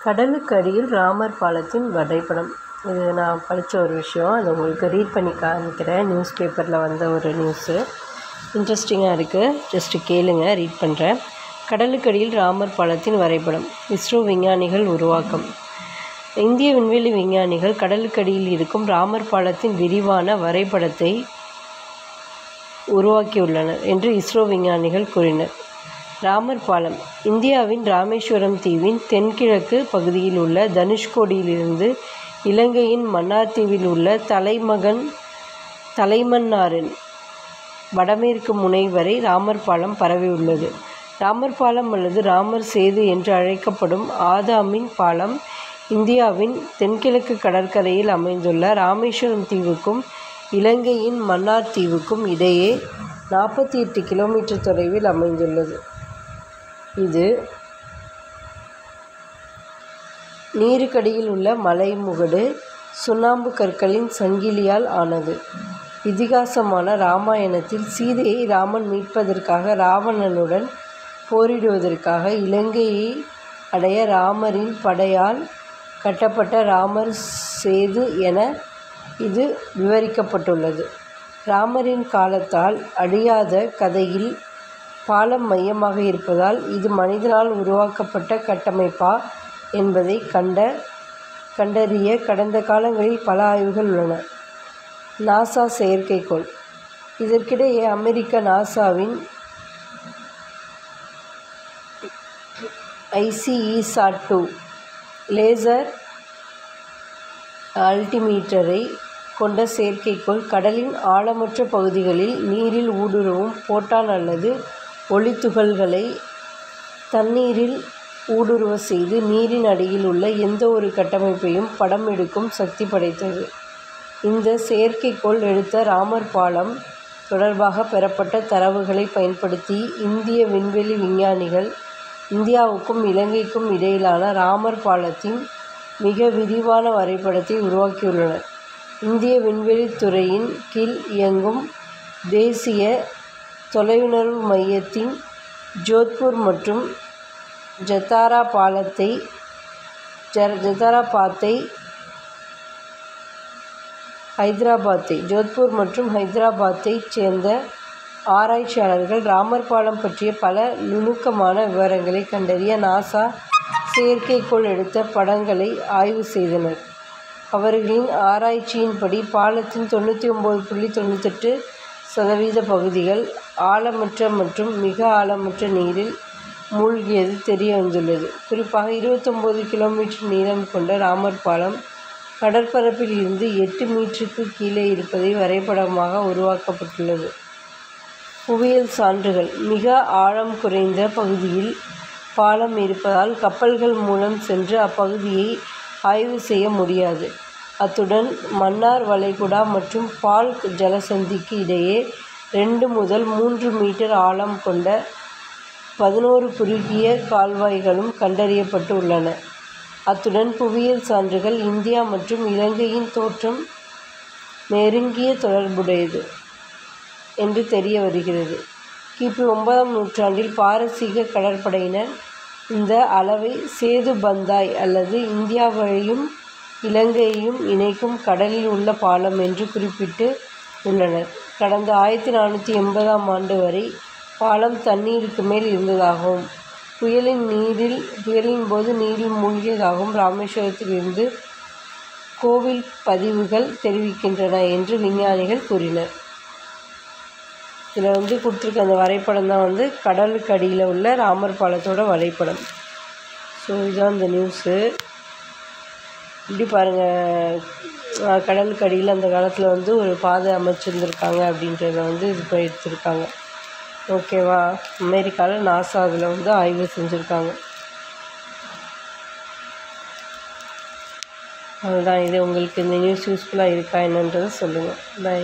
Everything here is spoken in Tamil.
கடலுக்கு அடியில் ராமர் பாலத்தின் வரைபடம். இது நான் படித்த ஒரு விஷயம். அதை உங்களுக்கு ரீட் பண்ணி காமிக்கிறேன். நியூஸ் பேப்பரில் வந்த ஒரு நியூஸு. இன்ட்ரெஸ்டிங்காக இருக்குது. ஜஸ்ட்டு கேளுங்க, ரீட் பண்ணுறேன். கடலுக்கு அடியில் ராமர் பாலத்தின் வரைபடம். இஸ்ரோ விஞ்ஞானிகள் உருவாக்கம். இந்திய விண்வெளி விஞ்ஞானிகள் கடலுக்கு அடியில் இருக்கும் ராமர் பாலத்தின் விரிவான வரைபடத்தை உருவாக்கியுள்ளனர் என்று இஸ்ரோ விஞ்ஞானிகள் கூறினர். ராமர் பாலம் இந்தியாவின் ராமேஸ்வரம் தீவின் தென்கிழக்கு பகுதியில் உள்ள தனுஷ்கோடியிலிருந்து இலங்கையின் மன்னார் தீவில் உள்ள தலைமன்னாரின் வடமேற்கு முனை வரை ராமர் பாலம் பரவியுள்ளது. ராமர் பாலம் அல்லது ராமர் சேது என்று அழைக்கப்படும் ஆதாமின் பாலம் இந்தியாவின் தென்கிழக்கு கடற்கரையில் அமைந்துள்ள ராமேஸ்வரம் தீவுக்கும் இலங்கையின் மன்னார் தீவுக்கும் இடையே 48 கிலோமீட்டர் தொலைவில் அமைந்துள்ளது. இது நீருக்கடியில் உள்ள மலைமுகடு சுண்ணாம்பு கற்களின் சங்கிலியால் ஆனது. இதிகாசமான இராமாயணத்தில் சீதையை ராமன் மீட்பதற்காக ராவணனுடன் போரிடுவதற்காக இலங்கையை அடைய ராமரின் படையால் கட்டப்பட்ட ராமர் சேது என இது விவரிக்கப்பட்டுள்ளது. ராமரின் காலத்தால் அழியாத கதையில் பாலம் மையமாக இருப்பதால் இது மனிதனால் உருவாக்கப்பட்ட கட்டமைப்பா என்பதை கண்டறிய கடந்த காலங்களில் பல ஆய்வுகள் உள்ளன. நாசா செயற்கைக்கோள். இதற்கிடையே அமெரிக்க நாசாவின் ICESat-2 லேசர் அல்டிமீட்டரை கொண்ட செயற்கைக்கோள் கடலின் ஆழமற்ற பகுதிகளில் நீரில் ஊடுருவும் போட்டான் அல்லது ஒளித்துகள்களை தண்ணீரில் ஊடுருவ செய்து நீரின் அடியில் உள்ள எந்த ஒரு கட்டமைப்பையும் படம் எடுக்கும் சக்தி படைத்தது. இந்த செயற்கைக்கோள் எடுத்த ராமர் பாலம் தொடர்பாக பெறப்பட்ட தரவுகளை பயன்படுத்தி இந்திய விண்வெளி விஞ்ஞானிகள் இந்தியாவுக்கும் இலங்கைக்கும் இடையிலான ராமர் பாலத்தின் மிக விரிவான வரைபடத்தை உருவாக்கியுள்ளனர். இந்திய விண்வெளித்துறையின் கீழ் இயங்கும் தேசிய தொலையுணர்வு மையத்தின் ஜோத்பூர் மற்றும் ஜத்தாரா ஹைதராபாத்தைச் சேர்ந்த ஆராய்ச்சியாளர்கள் ராமர் பாலம் பற்றிய பல நுணுக்கமான விவரங்களை கண்டறிய நாசா செயற்கைக்கோள் எடுத்த படங்களை ஆய்வு செய்தனர். அவர்களின் ஆராய்ச்சியின்படி பாலத்தின் 99.98% பகுதிகள் ஆழமற்ற மற்றும் மிக ஆழமற்ற நீரில் மூழ்கியது தெரிய வந்துள்ளது. குறிப்பாக 29 கிலோமீட்டர் நீளம் கொண்ட ராமர் பாலம் கடற்பரப்பில் இருந்து 8 மீட்டருக்கு கீழே இருப்பதை வரைபடமாக உருவாக்கப்பட்டுள்ளது. புவியியல் சான்றுகள். மிக ஆழம் குறைந்த பகுதியில் பாலம் இருப்பதால் கப்பல்கள் மூலம் சென்று அப்பகுதியை ஆய்வு செய்ய முடியாது. அத்துடன் மன்னார் வளைகுடா மற்றும் பால்க் ஜலசந்திக்கு இடையே 2 முதல் 3 மீட்டர் ஆழம் கொண்ட 11 குறுகிய கால்வாய்களும் கண்டறியப்பட்டு உள்ளன. அத்துடன் புவியியல் சான்றுகள் இந்தியா மற்றும் இலங்கையின் தோற்றம் நெருங்கிய தொடர்புடையது என்று தெரிய வருகிறது. கிபி 9ஆம் நூற்றாண்டில் பாரசீக கடற்படையினர் இந்த அளவை சேது பந்தாய் அல்லது இந்தியாவையும் இலங்கையையும் இணைக்கும் கடலில் உள்ள பாலம் என்று குறிப்பிட்டு உள்ளனர். கடந்த 1480ஆம் ஆண்டு வரை பாலம் தண்ணீருக்கு மேல் இருந்ததாகவும் புயலின் போது நீரில் மூழ்கியதாகவும் ராமேஸ்வரத்தில் இருந்து கோவில் பதிவுகள் தெரிவிக்கின்றன என்று விஞ்ஞானிகள் கூறினர். இதில் கொடுத்துருக்க அந்த வரைபடம் தான் கடலுக்கு அடியில் உள்ள ராமர் பாலத்தோட வரைபடம். ஸோ இதுதான் இந்த நியூஸு. இப்படி பாருங்கள், கடலுக்கு அடியில் அந்த காலத்தில் ஒரு பாதை அமைச்சிருந்துருக்காங்க அப்படின்றத இது இப்போ எடுத்திருக்காங்க. ஓகேவா? அமெரிக்காவில் நாசா அதில் ஆய்வு செஞ்சுருக்காங்க. அதுதான் இது. உங்களுக்கு இந்த நியூஸ் யூஸ்ஃபுல்லாக இருக்கா என்னன்றதை சொல்லுங்கள். பை.